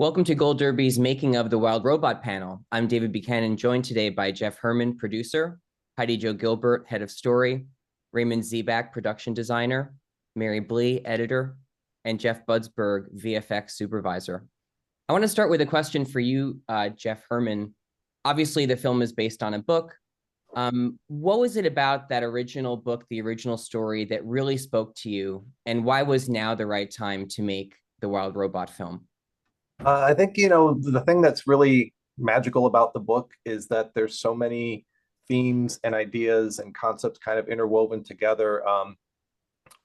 Welcome to Gold Derby's Making of the Wild Robot panel. I'm David Buchanan, joined today by Jeff Hermann, producer, Heidi Jo Gilbert, head of story, Raymond Zibach, production designer, Mary Blee, editor, and Jeff Budsberg, VFX supervisor. I want to start with a question for you, Jeff Hermann. Obviously, the film is based on a book. What was it about that original book, the original story, that really spoke to you? And why was now the right time to make the Wild Robot film? I think, the thing that's really magical about the book is that there's so many themes and ideas and concepts kind of interwoven together,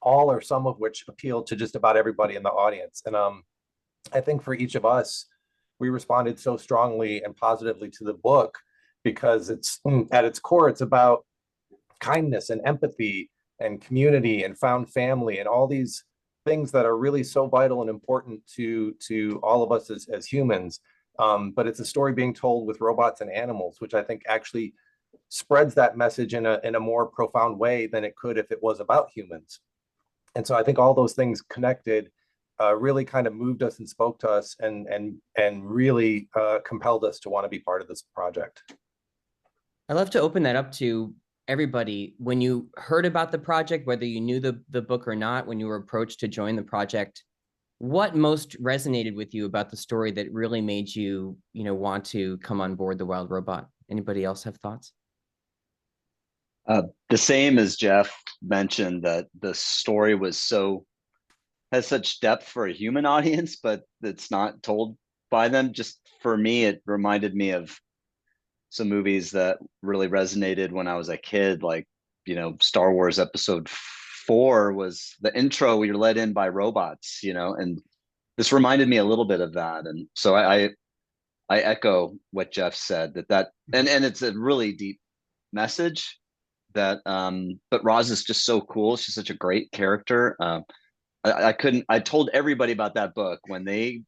all or some of which appeal to just about everybody in the audience. And I think for each of us, we responded so strongly and positively to the book because it's at its core, it's about kindness and empathy and community and found family and all these things that are really so vital and important to all of us as humans. But it's a story being told with robots and animals, which I think actually spreads that message in a more profound way than it could if it was about humans. And so I think all those things connected really kind of moved us and spoke to us and really compelled us to want to be part of this project. I'd love to open that up to everybody. When you heard about the project, whether you knew the book or not, when you were approached to join the project, what most resonated with you about the story that really made you, want to come on board the Wild Robot? Anybody else have thoughts? The same as Jeff mentioned, that the story has such depth for a human audience, but it's not told by them. Just for me, it reminded me of some movies that really resonated when I was a kid, like, Star Wars Episode 4 was the intro. We were led in by robots, and this reminded me a little bit of that. And so I echo what Jeff said, that and it's a really deep message that, but Roz is just so cool. She's such a great character. I told everybody about that book when they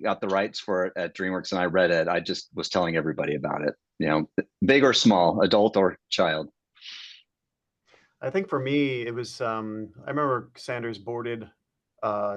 got the rights for it at DreamWorks and I read it. I just was telling everybody about it, big or small, adult or child. I think for me, it was, I remember Sanders boarded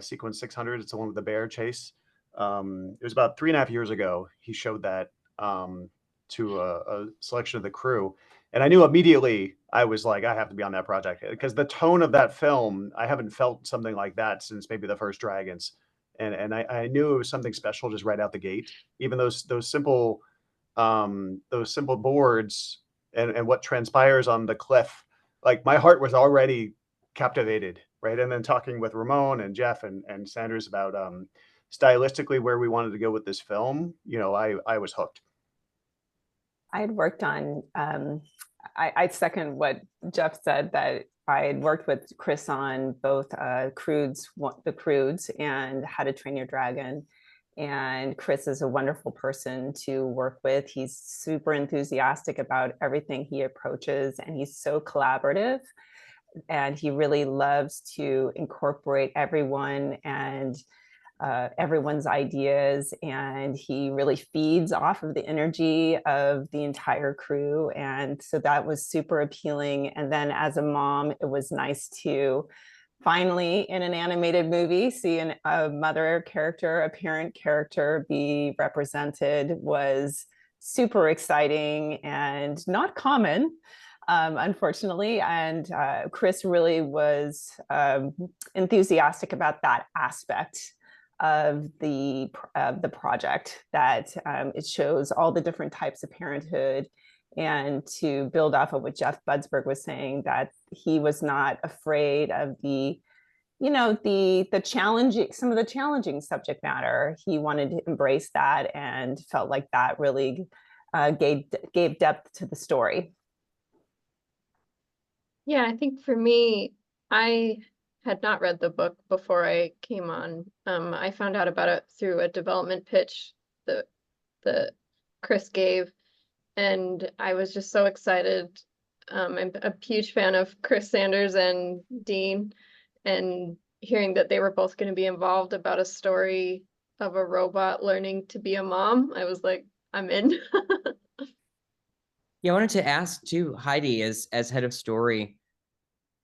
Sequence 600. It's the one with the bear chase. It was about 3.5 years ago. He showed that to a selection of the crew. And I knew immediately, I was like, I have to be on that project, because the tone of that film, I haven't felt something like that since maybe the first Dragons. And I knew it was something special just right out the gate. Even those simple boards and what transpires on the cliff, like my heart was already captivated, right? And then talking with Ramon and Jeff and Sanders about stylistically where we wanted to go with this film, I was hooked. I had worked on, I second what Jeff said, that I had worked with Chris on both The Croods and How to Train Your Dragon. And Chris is a wonderful person to work with. He's super enthusiastic about everything he approaches, and he's so collaborative. And he really loves to incorporate everyone and everyone's ideas, and he really feeds off of the energy of the entire crew. And so that was super appealing. And then as a mom, it was nice to finally, in an animated movie, see a mother character, a parent character be represented. Was super exciting and not common, unfortunately. And Chris really was enthusiastic about that aspect of the project, that it shows all the different types of parenthood. And to build off of what Jeff Budsberg was saying, that he was not afraid of the challenging, some of the challenging subject matter. He wanted to embrace that and felt like that really gave depth to the story. Yeah, I think for me, I had not read the book before I came on. I found out about it through a development pitch that Chris gave, and I was just so excited. I'm a huge fan of Chris Sanders and Dean, and hearing that they were both going to be involved about a story of a robot learning to be a mom, I was like, I'm in. Yeah, I wanted to ask too, Heidi, as head of story,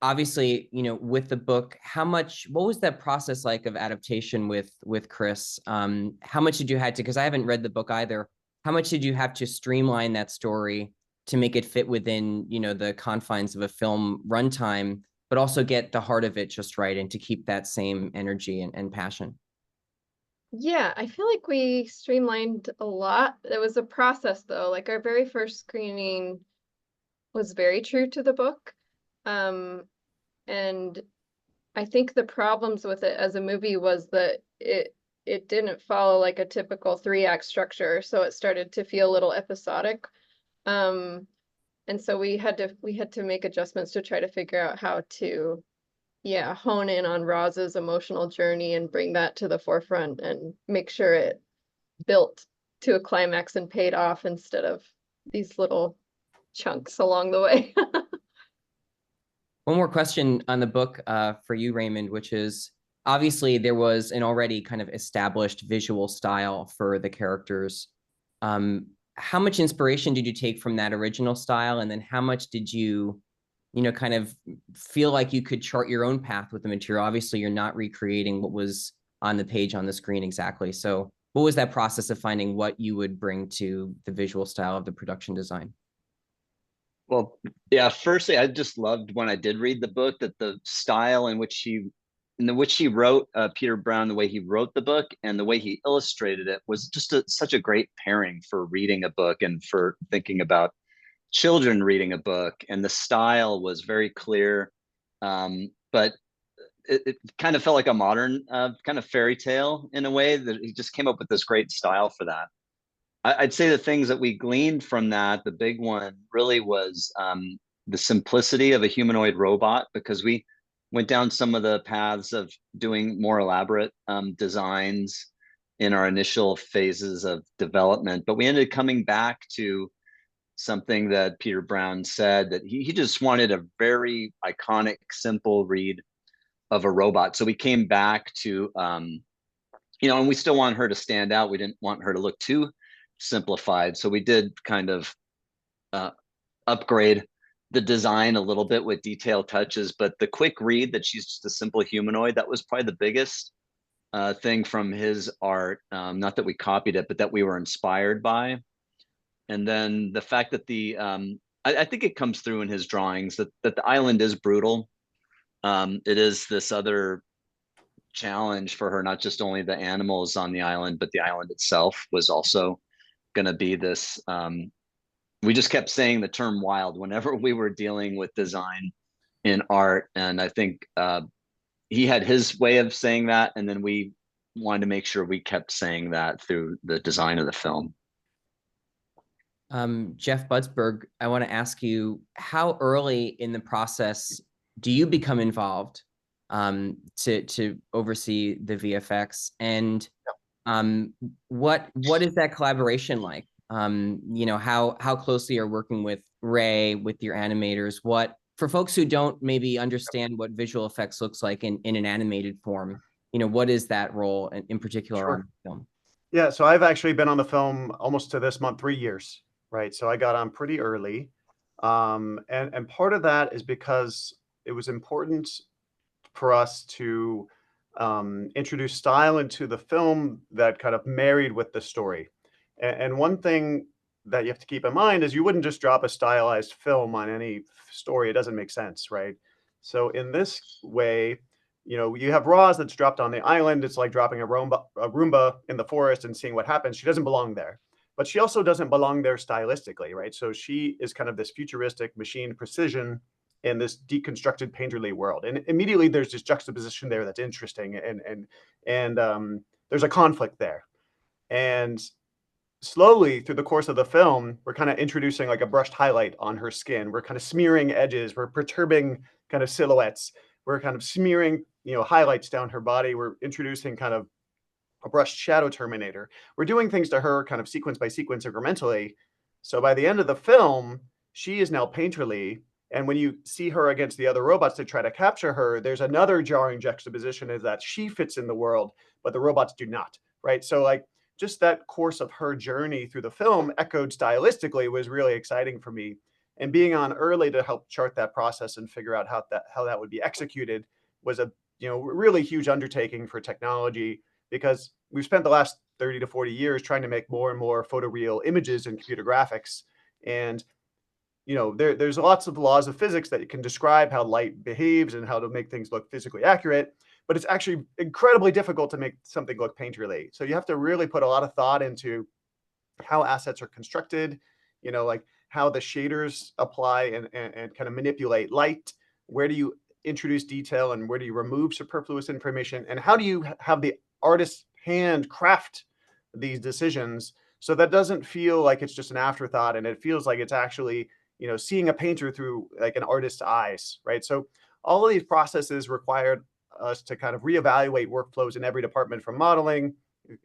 obviously, with the book, what was that process like of adaptation with Chris? How much did you had to, because I haven't read the book either, how much did you have to streamline that story to make it fit within, the confines of a film runtime, but also get the heart of it just right and to keep that same energy and passion? Yeah, I feel like we streamlined a lot. It was a process though. Like our very first screening was very true to the book. And I think the problems with it as a movie was that it didn't follow like a typical 3-act structure, so it started to feel a little episodic. And so we had to make adjustments to try to figure out how to hone in on Roz's emotional journey and bring that to the forefront and make sure it built to a climax and paid off instead of these little chunks along the way. One more question on the book for you, Raymond, which is obviously there was an already kind of established visual style for the characters. How much inspiration did you take from that original style? And then how much did you, kind of feel like you could chart your own path with the material? Obviously, you're not recreating what was on the page on the screen exactly. So what was that process of finding what you would bring to the visual style of the production design? Well, yeah, firstly, I just loved when I did read the book that the style in which he wrote Peter Brown, the way he wrote the book and the way he illustrated it was just such a great pairing for reading a book and for thinking about children reading a book. And the style was very clear, but it kind of felt like a modern kind of fairy tale in a way, that he just came up with this great style for that. I'd say the things that we gleaned from that, the big one really was the simplicity of a humanoid robot, because we went down some of the paths of doing more elaborate designs in our initial phases of development. But we ended up coming back to something that Peter Brown said, that he just wanted a very iconic, simple read of a robot. So we came back to, and we still want her to stand out. We didn't want her to look too simplified. So we did kind of upgrade the design a little bit with detailed touches, but the quick read that she's just a simple humanoid, that was probably the biggest thing from his art. Not that we copied it, but that we were inspired by. And then the fact that I think it comes through in his drawings that the island is brutal. It is this other challenge for her, not just only the animals on the island, but the island itself was also going to be this. We just kept saying the term wild whenever we were dealing with design in art. And I think he had his way of saying that. And then we wanted to make sure we kept saying that through the design of the film. Jeff Budsberg, I want to ask you, how early in the process do you become involved to oversee the VFX? And what is that collaboration like? How closely you're working with Ray, with your animators? What, for folks who don't maybe understand what visual effects looks like in an animated form, what is that role in particular on the film? Yeah, so I've actually been on the film almost to this month 3 years, right? So I got on pretty early, and part of that is because it was important for us to introduce style into the film that kind of married with the story. And one thing that you have to keep in mind is you wouldn't just drop a stylized film on any story. It doesn't make sense, right? So in this way, you have Roz that's dropped on the island. It's like dropping a Roomba in the forest and seeing what happens. She doesn't belong there, but she also doesn't belong there stylistically, right? So she is kind of this futuristic machine precision in this deconstructed painterly world. And immediately there's this juxtaposition there that's interesting, and there's a conflict there. And slowly through the course of the film, we're kind of introducing like a brushed highlight on her skin. We're kind of smearing edges. We're perturbing kind of silhouettes. We're kind of smearing, highlights down her body. We're introducing kind of a brushed shadow terminator. We're doing things to her kind of sequence by sequence incrementally. So by the end of the film, she is now painterly. And when you see her against the other robots to try to capture her, there's another jarring juxtaposition, is that she fits in the world, but the robots do not, right? So like just that course of her journey through the film echoed stylistically was really exciting for me. And being on early to help chart that process and figure out how that would be executed was a really huge undertaking for technology, because we've spent the last 30 to 40 years trying to make more and more photoreal images in computer graphics. And there's lots of laws of physics that can describe how light behaves and how to make things look physically accurate, but it's actually incredibly difficult to make something look painterly. So you have to really put a lot of thought into how assets are constructed, like how the shaders apply and kind of manipulate light. Where do you introduce detail and where do you remove superfluous information? And how do you have the artist's hand craft these decisions so that doesn't feel like it's just an afterthought, and it feels like it's actually, seeing a painter through like an artist's eyes, right? So all of these processes required us to kind of reevaluate workflows in every department, from modeling,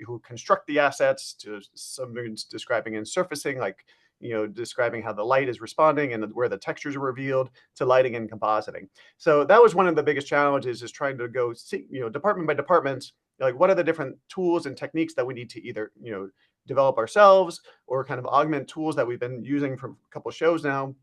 who construct the assets, to something describing and surfacing, like describing how the light is responding and where the textures are revealed, to lighting and compositing. So that was one of the biggest challenges, is trying to go see, department by department, like what are the different tools and techniques that we need to either develop ourselves or kind of augment tools that we've been using for a couple of shows now.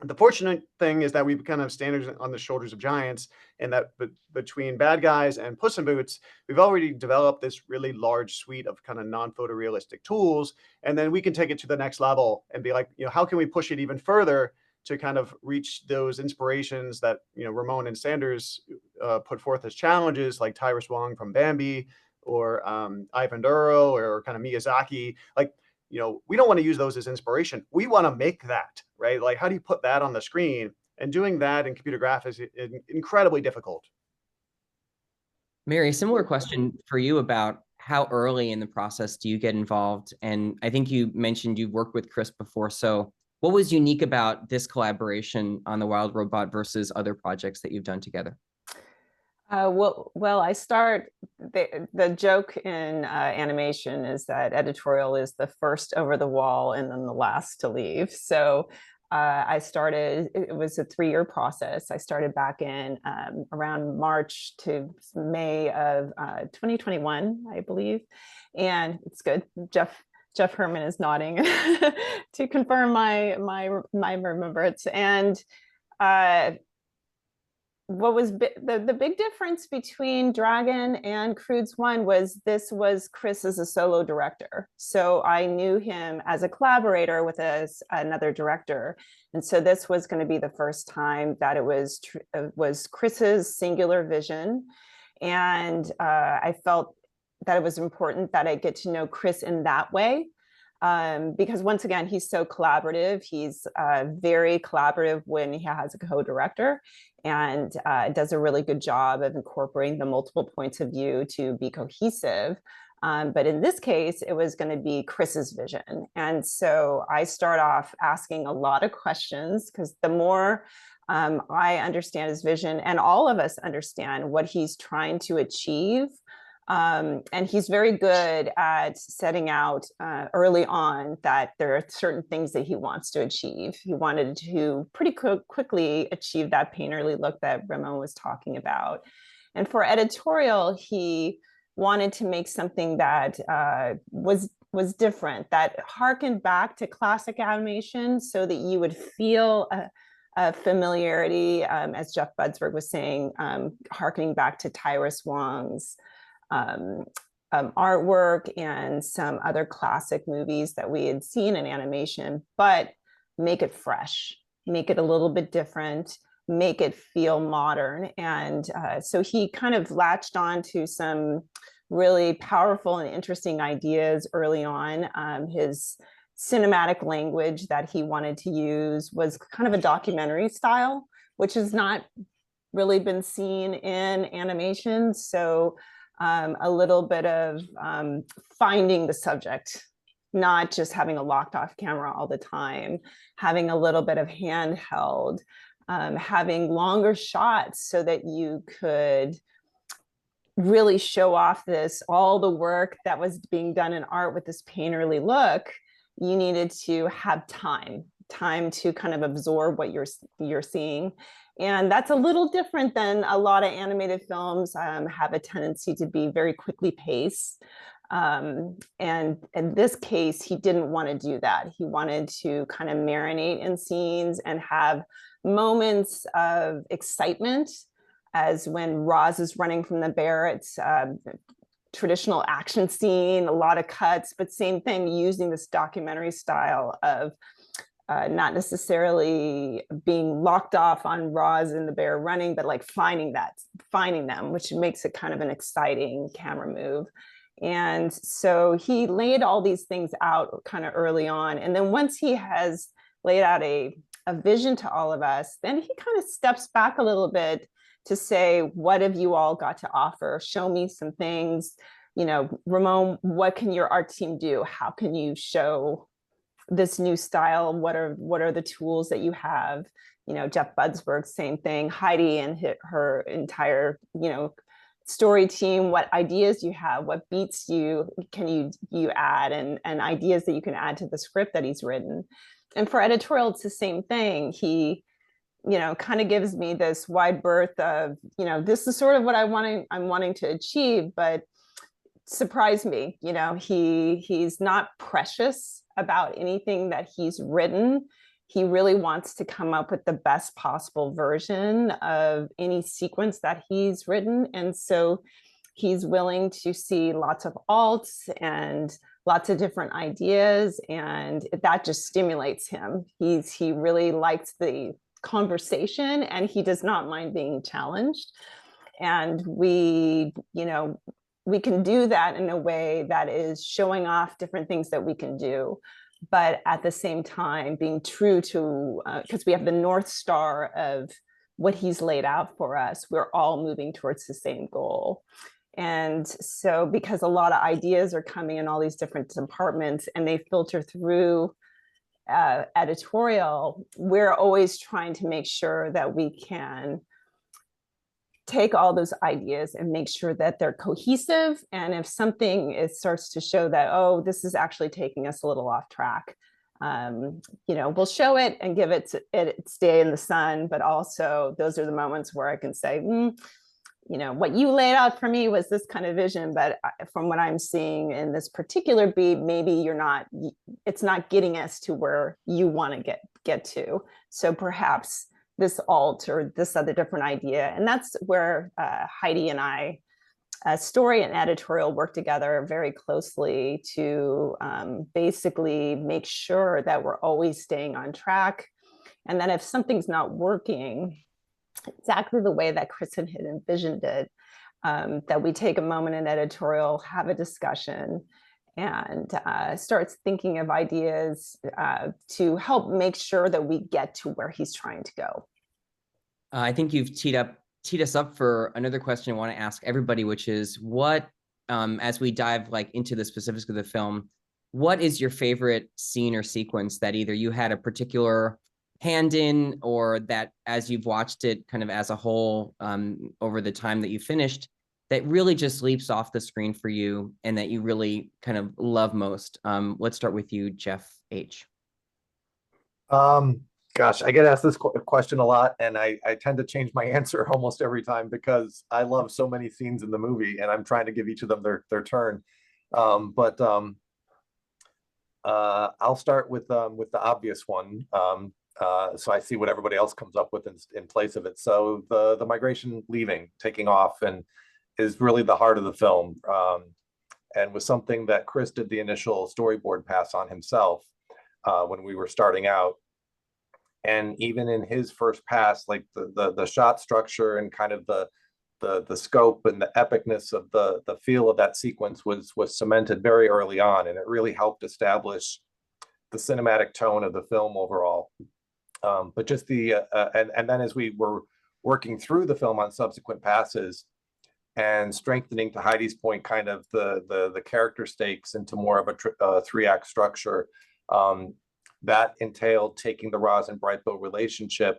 The fortunate thing is that we've kind of standards on the shoulders of giants, and that between Bad Guys and Puss in Boots, we've already developed this really large suite of kind of non-photorealistic tools. And then we can take it to the next level and be like, how can we push it even further to kind of reach those inspirations that, Ramon and Sanders put forth as challenges, like Tyrus Wong from Bambi, or Ivan Duro, or kind of Miyazaki. Like, we don't want to use those as inspiration. We want to make that, right? Like, how do you put that on the screen? And doing that in computer graphics is incredibly difficult. Mary, similar question for you about how early in the process do you get involved? And I think you mentioned you've worked with Chris before. So what was unique about this collaboration on The Wild Robot versus other projects that you've done together? Well, I start, the joke in animation is that editorial is the first over the wall and then the last to leave. So I started, it was a 3-year process. I started back in around March to May of 2021, I believe. And it's good. Jeff Hermann is nodding to confirm my remembrance. And what was the big difference between Dragon and Croods 1 was this was Chris as a solo director. So I knew him as a collaborator with another director. And so this was going to be the first time that it was Chris's singular vision. And I felt that it was important that I get to know Chris in that way. Because once again, he's so collaborative. He's very collaborative when he has a co-director, and does a really good job of incorporating the multiple points of view to be cohesive. But in this case, it was going to be Chris's vision. And so I start off asking a lot of questions, because the more I understand his vision, and all of us understand what he's trying to achieve, and he's very good at setting out early on that there are certain things that he wants to achieve. He wanted to pretty quickly achieve that painterly look that Ramon was talking about. And for editorial, he wanted to make something that was different, that harkened back to classic animation, so that you would feel a familiarity, as Jeff Budsberg was saying, harkening back to Tyrus Wong's artwork and some other classic movies that we had seen in animation, but make it fresh, make it a little bit different, make it feel modern. And so he kind of latched on to some really powerful and interesting ideas early on. His cinematic language that he wanted to use was kind of a documentary style, which has not really been seen in animation. So a little bit of finding the subject, not just having a locked off camera all the time, having a little bit of handheld, having longer shots so that you could really show off all the work that was being done in art with this painterly look. You needed to have time to kind of absorb what you're seeing. And that's a little different than a lot of animated films have a tendency to be very quickly paced. And in this case, he didn't want to do that. He wanted to kind of marinate in scenes and have moments of excitement, as when Roz is running from the bear. It's traditional action scene, a lot of cuts, but same thing, using this documentary style of not necessarily being locked off on Roz and the bear running, but like finding them, which makes it kind of an exciting camera move. And so he laid all these things out kind of early on. And then once he has laid out a vision to all of us, then he kind of steps back a little bit to say, what have you all got to offer? Show me some things. You know, Ramon, what can your art team do? How can you show this new style? What are the tools that you have? You know, Jeff Budsberg, same thing. Heidi and her entire, you know, story team, what ideas you have, what beats can you add, and ideas that you can add to the script that he's written. And for editorial, it's the same thing. He, you know, kind of gives me this wide berth of, you know, this is sort of what I'm wanting to achieve, but surprise me. You know, he's not precious about anything that he's written. He really wants to come up with the best possible version of any sequence that he's written. And so he's willing to see lots of alts and lots of different ideas, and that just stimulates him. He really likes the conversation, and he does not mind being challenged. And we, you know, we can do that in a way that is showing off different things that we can do, but at the same time being true to, because we have the North Star of what he's laid out for us. We're all moving towards the same goal. And so because a lot of ideas are coming in all these different departments and they filter through editorial, we're always trying to make sure that we can take all those ideas and make sure that they're cohesive. And if something starts to show that, oh, this is actually taking us a little off track, you know, we'll show it and give it its day in the sun. But also those are the moments where I can say, you know, what you laid out for me was this kind of vision, but from what I'm seeing in this particular beat, maybe it's not getting us to where you want to get to. So perhaps this alt or this other different idea. And that's where Heidi and I, story and editorial, work together very closely to basically make sure that we're always staying on track. And then if something's not working exactly the way that Kristen had envisioned it, that we take a moment in editorial, have a discussion, and starts thinking of ideas to help make sure that we get to where he's trying to go. I think you've teed us up for another question I want to ask everybody, which is what, as we dive like into the specifics of the film, what is your favorite scene or sequence that either you had a particular hand in, or that as you've watched it kind of as a whole over the time that you finished, that really just leaps off the screen for you and that you really kind of love most? Let's start with you, Jeff H. Gosh, I get asked this question a lot, and I tend to change my answer almost every time because I love so many scenes in the movie, and I'm trying to give each of them their turn. I'll start with the obvious one. So I see what everybody else comes up with in place of it. So the migration leaving, taking off, and is really the heart of the film, and was something that Chris did the initial storyboard pass on himself when we were starting out. And even in his first pass, like the shot structure and kind of the scope and the epicness of the feel of that sequence was cemented very early on, and it really helped establish the cinematic tone of the film overall. But just and then as we were working through the film on subsequent passes and strengthening, to Heidi's point, kind of the character stakes into more of a three-act structure, that entailed taking the Roz and Brightbow relationship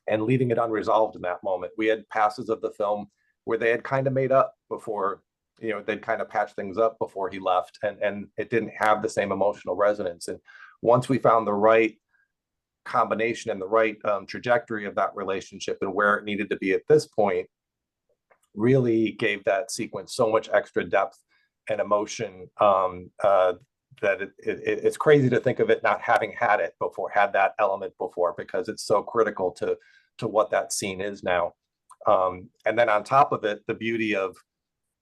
and leaving it unresolved in that moment. We had passes of the film where they had kind of made up before, you know, they'd kind of patched things up before he left, and it didn't have the same emotional resonance. And once we found the right combination and the right trajectory of that relationship and where it needed to be at this point, really gave that sequence so much extra depth and emotion that it's crazy to think of it not having had it before, had that element before, because it's so critical to what that scene is now. And then on top of it, the beauty of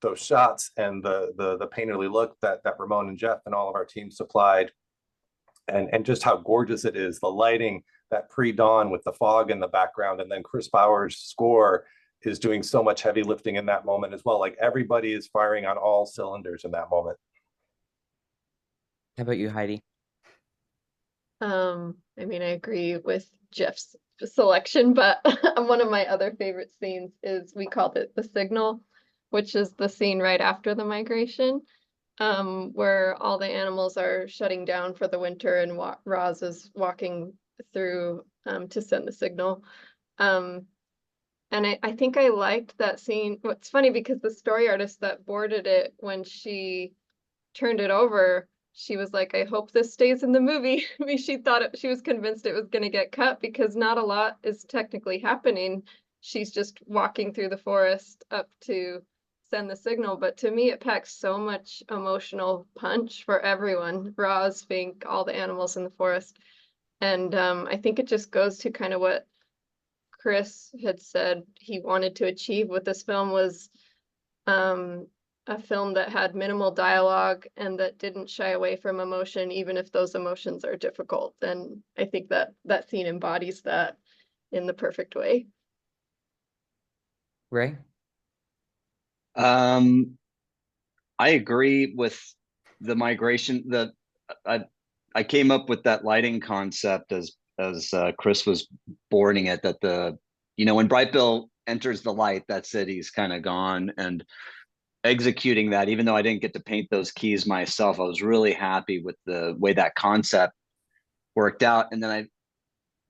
those shots and the painterly look that Ramon and Jeff and all of our team supplied, and just how gorgeous it is, the lighting, that pre-dawn with the fog in the background, and then Chris Bauer's score is doing so much heavy lifting in that moment as well. Like everybody is firing on all cylinders in that moment. How about you, Heidi? I mean, I agree with Jeff's selection, but one of my other favorite scenes is, we called it the signal, which is the scene right after the migration, where all the animals are shutting down for the winter and Roz is walking through to send the signal. And I think I liked that scene. It's funny because the story artist that boarded it, when she turned it over, she was like, I hope this stays in the movie. I mean, she was convinced it was going to get cut because not a lot is technically happening. She's just walking through the forest up to send the signal. But to me, it packs so much emotional punch for everyone. Roz, Fink, all the animals in the forest. And I think it just goes to kind of what Chris had said he wanted to achieve with this film, was a film that had minimal dialogue and that didn't shy away from emotion, even if those emotions are difficult. And I think that scene embodies that in the perfect way. Ray? I agree with the migration. I came up with that lighting concept as Chris was boarding it, that when Bright Bill enters the light, that's it, he's kind of gone. And executing that, even though I didn't get to paint those keys myself, I was really happy with the way that concept worked out. And then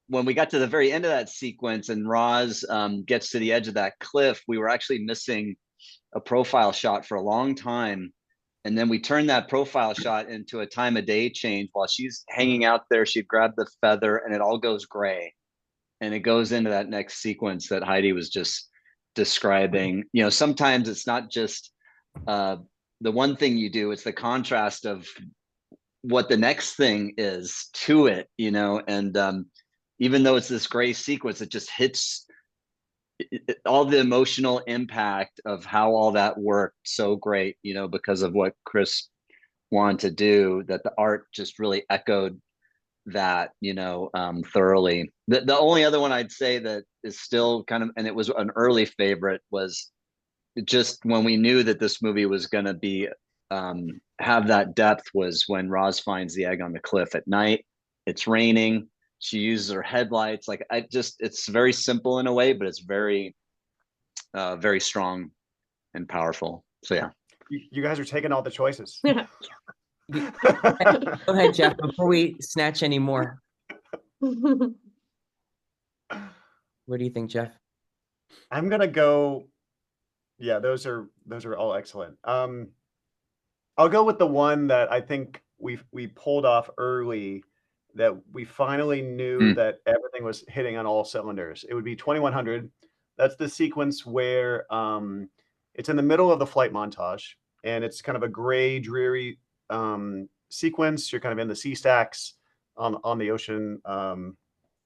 when we got to the very end of that sequence and Roz gets to the edge of that cliff, we were actually missing a profile shot for a long time. And then we turned that profile shot into a time of day change. While she's hanging out there, she grabbed the feather and it all goes gray. And it goes into that next sequence that Heidi was just describing. Sometimes it's not just the one thing you do, it's the contrast of what the next thing is to it, and even though it's this gray sequence, it just hits all the emotional impact of how all that worked so great, because of what Chris wanted to do, that the art just really echoed that, thoroughly. The only other one I'd say that is still kind of, and it was an early favorite, was just when we knew that this movie was going to be have that depth, was when Roz finds the egg on the cliff at night. It's raining. She uses her headlights. Like, it's very simple in a way, but it's very, very strong and powerful. So yeah. You guys are taking all the choices. Go ahead, Jeff, before we snatch any more. What do you think, Jeff? I'm gonna go. Yeah, those are all excellent. I'll go with the one that I think we pulled off early, that we finally knew that everything was hitting on all cylinders. It would be 2100. That's the sequence where it's in the middle of the flight montage, and it's kind of a gray, dreary sequence. You're kind of in the sea stacks on the ocean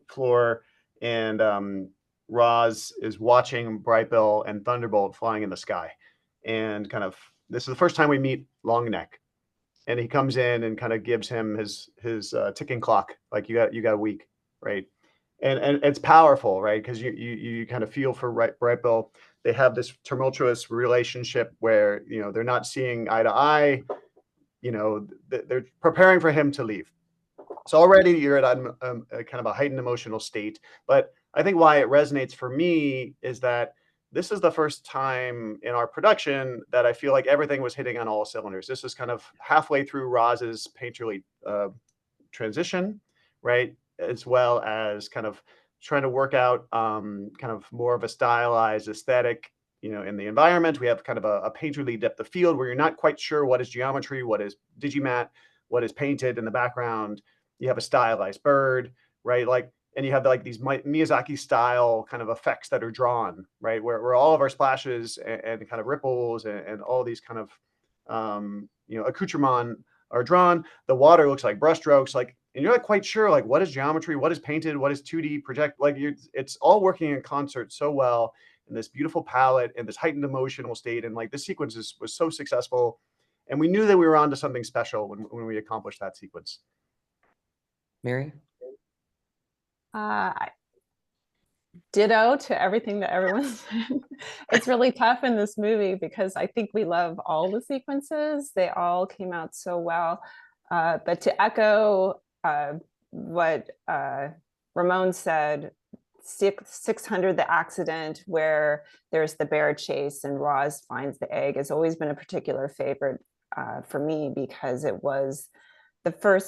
floor, and Roz is watching Bright Bill and Thunderbolt flying in the sky, and this is the first time we meet Longneck, and he comes in and kind of gives him his ticking clock, like you got a week, right? And it's powerful, right? Because you kind of feel for Bright Bill. They have this tumultuous relationship where they're not seeing eye to eye. They're preparing for him to leave. So already you're at a kind of a heightened emotional state. But I think why it resonates for me is that this is the first time in our production that I feel like everything was hitting on all cylinders. This is kind of halfway through Roz's painterly transition, right? As well as kind of trying to work out kind of more of a stylized aesthetic, in the environment. We have kind of a painterly depth of field where you're not quite sure what is geometry, what is digimat, what is painted in the background. You have a stylized bird, right? And you have these Miyazaki style kind of effects that are drawn, right? Where all of our splashes and kind of ripples and all these kind of accoutrement are drawn. The water looks like brushstrokes, like, and you're not quite sure, like, what is geometry, what is painted, what is 2D project, like it's all working in concert so well in this beautiful palette and this heightened emotional state. And like this sequence was so successful. And we knew that we were onto something special when we accomplished that sequence. Mary? Ditto to everything that everyone said. It's really tough in this movie because I think we love all the sequences. They all came out so well. But to echo what Ramon said, 600, the accident where there's the bear chase and Roz finds the egg, has always been a particular favorite for me because it was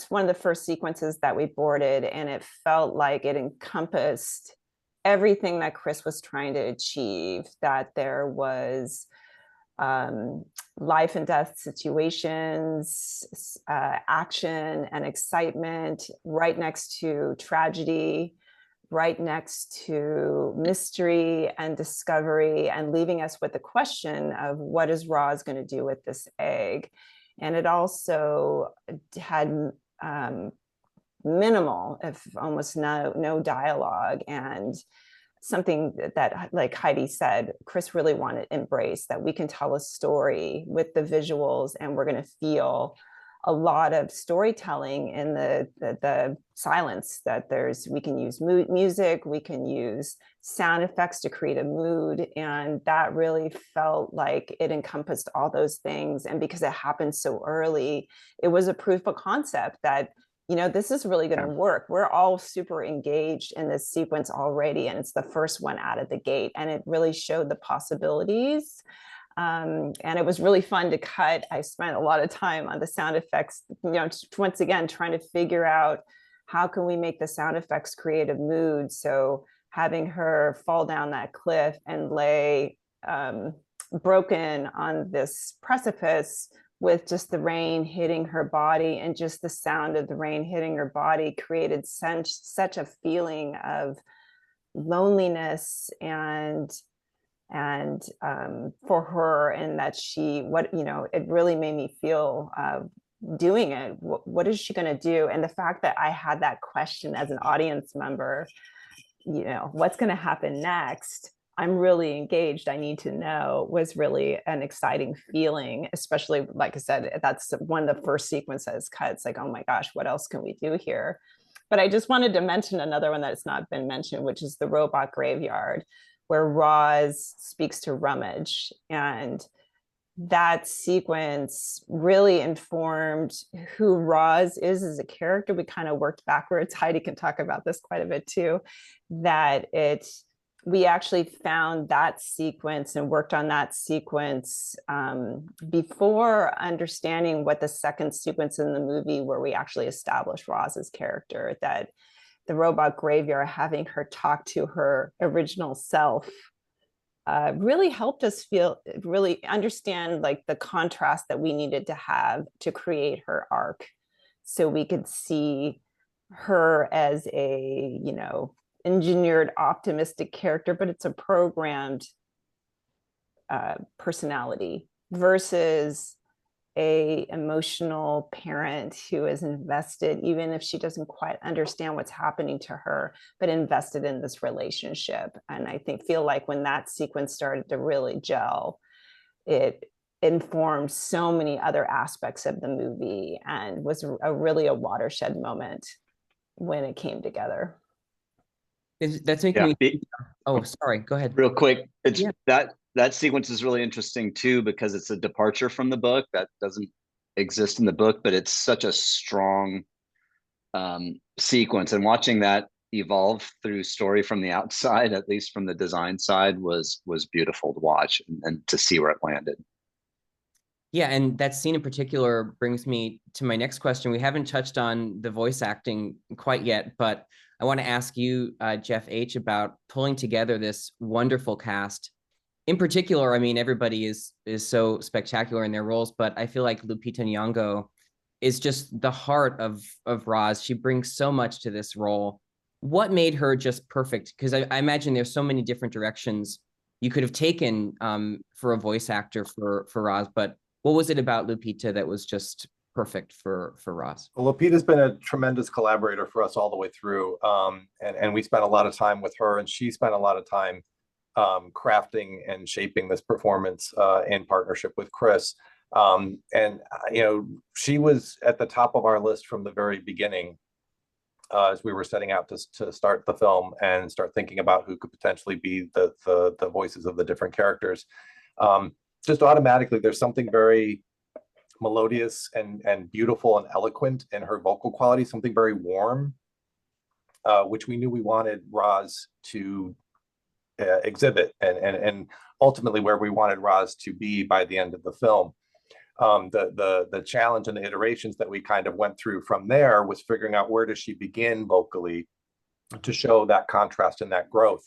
one of the first sequences that we boarded, and it felt like it encompassed everything that Chris was trying to achieve, that there was life and death situations, action and excitement, right next to tragedy, right next to mystery and discovery, and leaving us with the question of what is Roz going to do with this egg. And it also had minimal, if almost no dialogue, and something that, like Heidi said, Chris really wanted to embrace, that we can tell a story with the visuals and we're going to feel a lot of storytelling in the silence, that we can use music, we can use sound effects to create a mood. And that really felt like it encompassed all those things. And because it happened so early, it was a proof of concept that, this is really going to work. We're all super engaged in this sequence already, and it's the first one out of the gate. And it really showed the possibilities. And it was really fun to cut. I spent a lot of time on the sound effects, once again, trying to figure out how can we make the sound effects create a mood. So having her fall down that cliff and lay broken on this precipice with just the rain hitting her body, and just the sound of the rain hitting her body created such a feeling of loneliness and for her, and that it really made me feel doing it. What is she going to do? And the fact that I had that question as an audience member, what's going to happen next? I'm really engaged, I need to know, was really an exciting feeling, especially, like I said, that's one of the first sequences cut. It's like, oh my gosh, what else can we do here? But I just wanted to mention another one that's not been mentioned, which is the robot graveyard, where Roz speaks to Rummage. And that sequence really informed who Roz is as a character. We kind of worked backwards. Heidi can talk about this quite a bit too, that we actually found that sequence and worked on that sequence before understanding what the second sequence in the movie, where we actually established Roz's character, that the robot graveyard, having her talk to her original self, really helped us really understand like the contrast that we needed to have to create her arc, so we could see her as a, engineered, optimistic character, but it's a programmed personality versus a emotional parent who is invested, even if she doesn't quite understand what's happening to her, but invested in this relationship. And I feel like when that sequence started to really gel, it informed so many other aspects of the movie and was really a watershed moment when it came together. That's making me. Oh, sorry. Go ahead. Real quick, that sequence is really interesting too, because it's a departure from the book that doesn't exist in the book, but it's such a strong sequence. And watching that evolve through story from the outside, at least from the design side, was beautiful to watch and to see where it landed. Yeah, and that scene in particular brings me to my next question. We haven't touched on the voice acting quite yet, but I want to ask you, Jeff H., about pulling together this wonderful cast. In particular, I mean, everybody is so spectacular in their roles, but I feel like Lupita Nyong'o is just the heart of Roz. She brings so much to this role. What made her just perfect? Because I imagine there's so many different directions you could have taken for a voice actor for Roz, but what was it about Lupita that was just perfect for Roz? Well, Lupita's been a tremendous collaborator for us all the way through. And we spent a lot of time with her, and she spent a lot of time crafting and shaping this performance in partnership with Chris. She was at the top of our list from the very beginning as we were setting out to start the film and start thinking about who could potentially be the voices of the different characters. Just automatically, there's something very melodious and beautiful and eloquent in her vocal quality, something very warm, which we knew we wanted Roz to exhibit, and ultimately where we wanted Roz to be by the end of the film. The challenge and the iterations that we kind of went through from there was figuring out where does she begin vocally to show that contrast and that growth.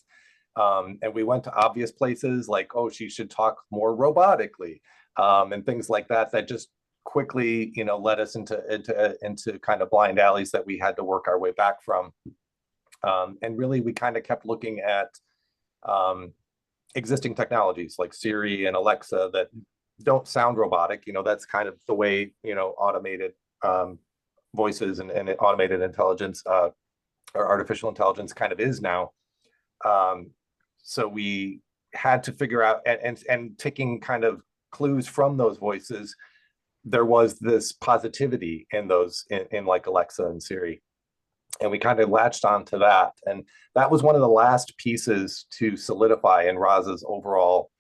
And we went to obvious places like, oh, she should talk more robotically, and things like that just quickly, led us into kind of blind alleys that we had to work our way back from. And really, we kind of kept looking at existing technologies like Siri and Alexa that don't sound robotic. That's kind of the way, automated voices and automated intelligence or artificial intelligence kind of is now. So we had to figure out and taking kind of clues from those voices, there was this positivity in those in like Alexa and Siri. And we kind of latched onto that. And that was one of the last pieces to solidify in Roz's overall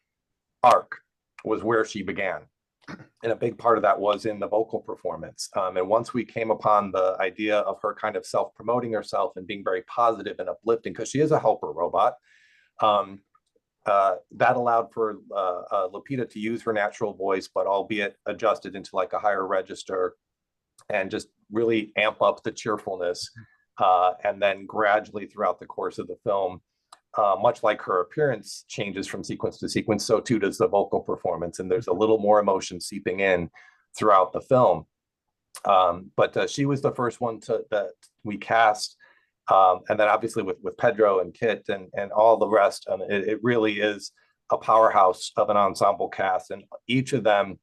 arc, was where she began. And a big part of that was in the vocal performance. And once we came upon the idea of her kind of self-promoting herself and being very positive and uplifting, because she is a helper robot, that allowed for Lupita to use her natural voice, but albeit adjusted into like a higher register, and just really amp up the cheerfulness. And then gradually throughout the course of the film, much like her appearance changes from sequence to sequence, so too does the vocal performance. And there's a little more emotion seeping in throughout the film. But she was the first one that we cast. And then obviously with Pedro and Kit and all the rest, it really is a powerhouse of an ensemble cast. And each of them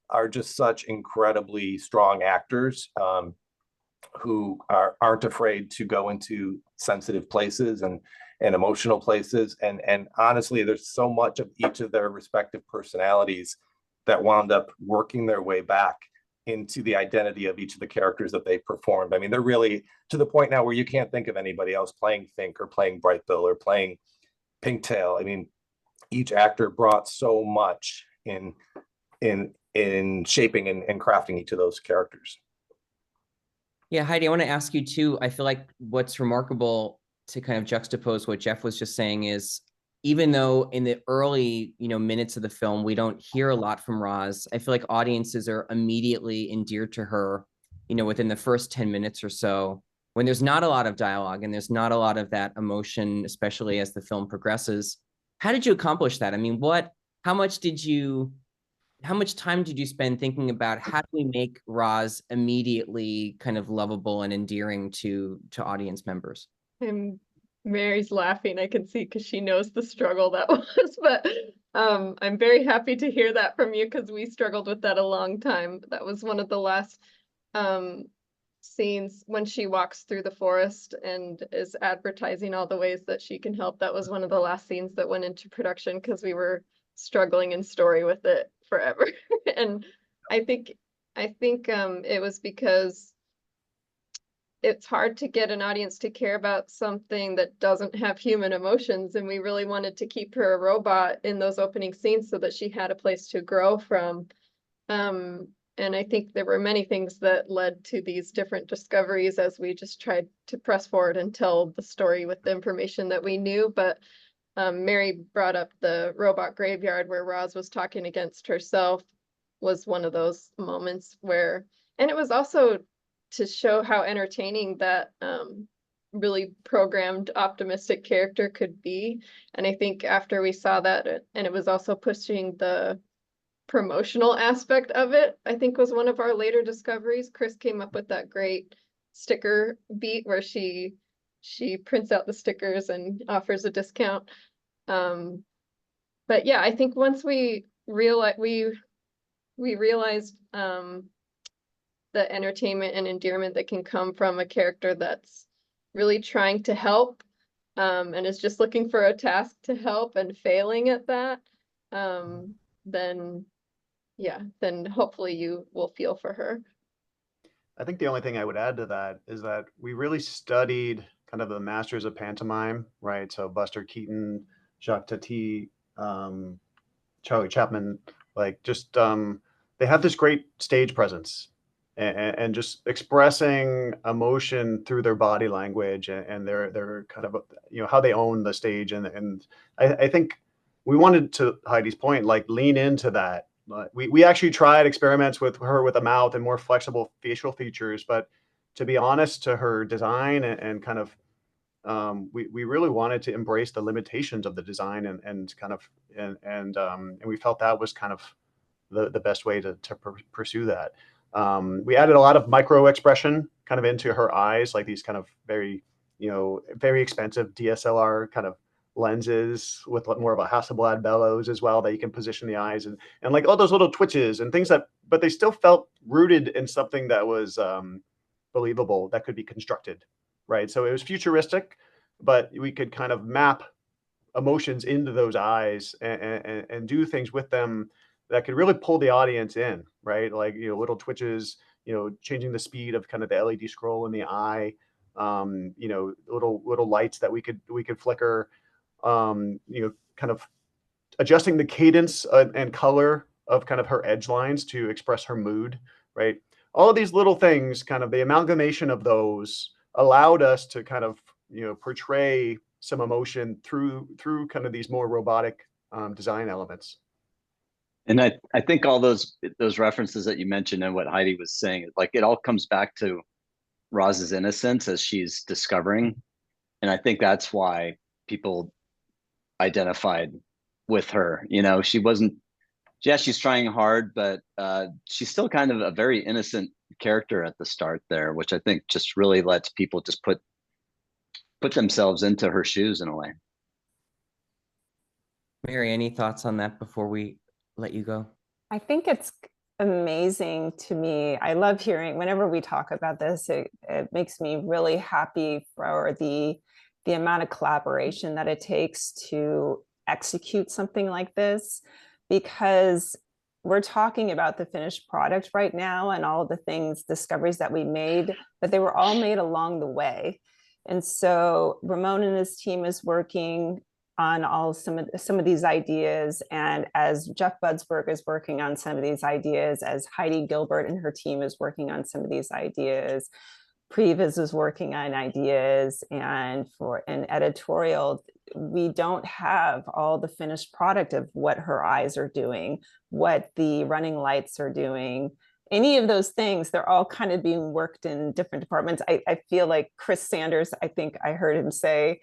are just such incredibly strong actors who aren't afraid to go into sensitive places and emotional places. And honestly, there's so much of each of their respective personalities that wound up working their way back into the identity of each of the characters that they performed. I mean, they're really to the point now where you can't think of anybody else playing Fink or playing Bright Bill or playing Pinktail. I mean, each actor brought so much in shaping and crafting each of those characters. Yeah, Heidi, I want to ask you too. I feel like what's remarkable to kind of juxtapose what Jeff was just saying is, even though in the early, minutes of the film, we don't hear a lot from Roz, I feel like audiences are immediately endeared to her, within the first 10 minutes or so, when there's not a lot of dialogue and there's not a lot of that emotion, especially as the film progresses. How did you accomplish that? I mean, how much time did you spend thinking about how do we make Roz immediately kind of lovable and endearing to audience members? Mary's laughing, I can see, because she knows the struggle that was, but I'm very happy to hear that from you, because we struggled with that a long time. That was one of the last scenes when she walks through the forest and is advertising all the ways that she can help. That was one of the last scenes that went into production because we were struggling in story with it forever. And I think it was because it's hard to get an audience to care about something that doesn't have human emotions. And we really wanted to keep her a robot in those opening scenes so that she had a place to grow from. And I think there were many things that led to these different discoveries as we just tried to press forward and tell the story with the information that we knew. But Mary brought up the robot graveyard where Roz was talking against herself, was one of those moments where, and it was also to show how entertaining that really programmed optimistic character could be. And I think after we saw that, and it was also pushing the promotional aspect of it, I think was one of our later discoveries. Chris came up with that great sticker beat where she prints out the stickers and offers a discount. But yeah, I think once we realized, we we realized the entertainment and endearment that can come from a character that's really trying to help, and is just looking for a task to help and failing at that, then hopefully you will feel for her. I think the only thing I would add to that is that we really studied kind of the masters of pantomime, right? So Buster Keaton, Jacques Tati, Charlie Chaplin, like just they have this great stage presence and just expressing emotion through their body language and their kind of, you know, how they own the stage. And I think we wanted, to Heidi's point, like lean into that. We actually tried experiments with her with a mouth and more flexible facial features, but to be honest, to her design and kind of we really wanted to embrace the limitations of the design and we felt that was kind of the best way to pursue that. We added a lot of micro expression kind of into her eyes, like these kind of very, you know, very expensive DSLR kind of lenses with more of a Hasselblad bellows as well, that you can position the eyes and like all those little twitches and things that, but they still felt rooted in something that was believable, that could be constructed, right? So it was futuristic, but we could kind of map emotions into those eyes and do things with them that could really pull the audience in, right? Like, you know, little twitches, you know, changing the speed of kind of the LED scroll in the eye, you know, little lights that we could flicker, you know, kind of adjusting the cadence and color of kind of her edge lines to express her mood, right? All of these little things, kind of the amalgamation of those allowed us to kind of, you know, portray some emotion through kind of these more robotic design elements. And I think all those references that you mentioned and what Heidi was saying, like it all comes back to Roz's innocence as she's discovering. And I think that's why people identified with her. You know, she wasn't, yeah, she's trying hard, but she's still kind of a very innocent character at the start there, which I think just really lets people just put themselves into her shoes in a way. Mary, any thoughts on that before we let you go? I think it's amazing to me. I love hearing, whenever we talk about this, it makes me really happy for the amount of collaboration that it takes to execute something like this, because we're talking about the finished product right now and all the things, discoveries that we made, but they were all made along the way. And so Ramon and his team is working on some of these ideas, and as Jeff Budsberg is working on some of these ideas, as Heidi Gilbert and her team is working on some of these ideas, Previs is working on ideas, and for an editorial, we don't have all the finished product of what her eyes are doing, what the running lights are doing, any of those things. They're all kind of being worked in different departments. I feel like Chris Sanders, I think I heard him say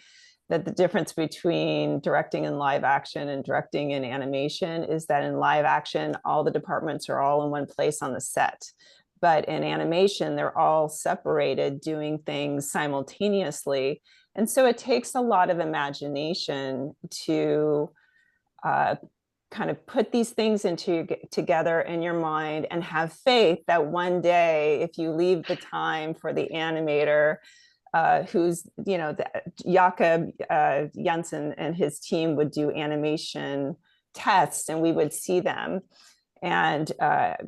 that the difference between directing in live action and directing in animation is that in live action, all the departments are all in one place on the set. But in animation, they're all separated, doing things simultaneously. And so it takes a lot of imagination to kind of put these things together in your mind and have faith that one day, if you leave the time for the animator, who's, you know, Jakob Jensen and his team would do animation tests and we would see them. And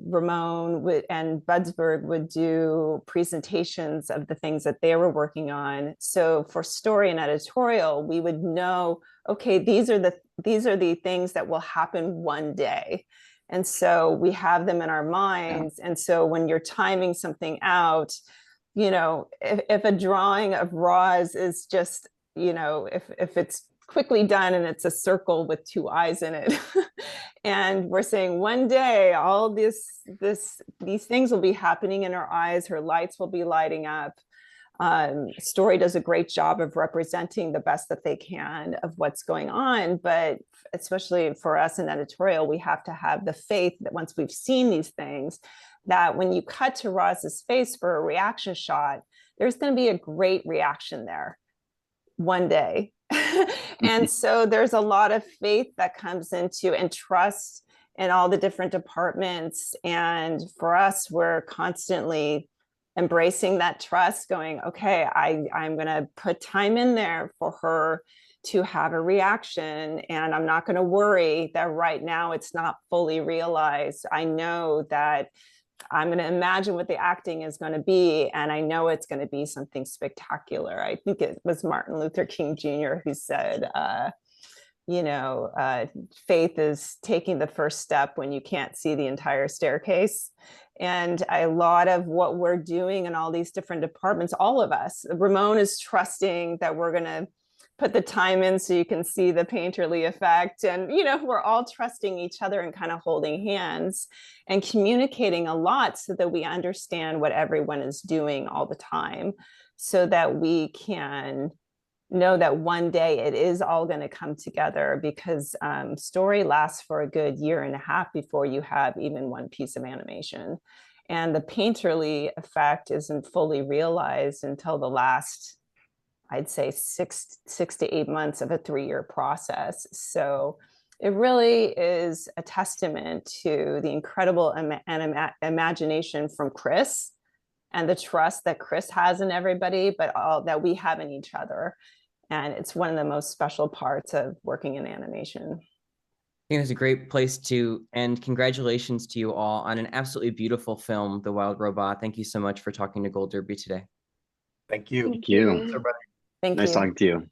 Ramon and Budsberg would do presentations of the things that they were working on. So for story and editorial, we would know, okay, these are the things that will happen one day. And so we have them in our minds. Yeah. And so when you're timing something out, you know, if a drawing of Roz is just, you know, if it's quickly done and it's a circle with two eyes in it, and we're saying one day all these things will be happening in her eyes, her lights will be lighting up. Story does a great job of representing the best that they can of what's going on, but especially for us in editorial, we have to have the faith that once we've seen these things, that when you cut to Roz's face for a reaction shot, there's going to be a great reaction there one day. And so there's a lot of faith that comes into, and trust in all the different departments. And for us, we're constantly embracing that trust, going, okay, I'm going to put time in there for her to have a reaction. And I'm not going to worry that right now it's not fully realized. I know that I'm going to imagine what the acting is going to be, and I know it's going to be something spectacular. I think it was Martin Luther King Jr. who said, faith is taking the first step when you can't see the entire staircase. And a lot of what we're doing in all these different departments, all of us, Ramon is trusting that we're going to put the time in so you can see the painterly effect. And, we're all trusting each other and kind of holding hands and communicating a lot so that we understand what everyone is doing all the time, so that we can know that one day it is all going to come together, because story lasts for a good 1.5 years before you have even one piece of animation. And the painterly effect isn't fully realized until the last, I'd say 6 to 8 months of a 3-year process. So it really is a testament to the incredible imagination from Chris, and the trust that Chris has in everybody, but all that we have in each other. And it's one of the most special parts of working in animation. I think it's a great place to end. Congratulations to you all on an absolutely beautiful film, The Wild Robot. Thank you so much for talking to Gold Derby today. Thank you. Thank you. Everybody. Thank Nice you. talking to you.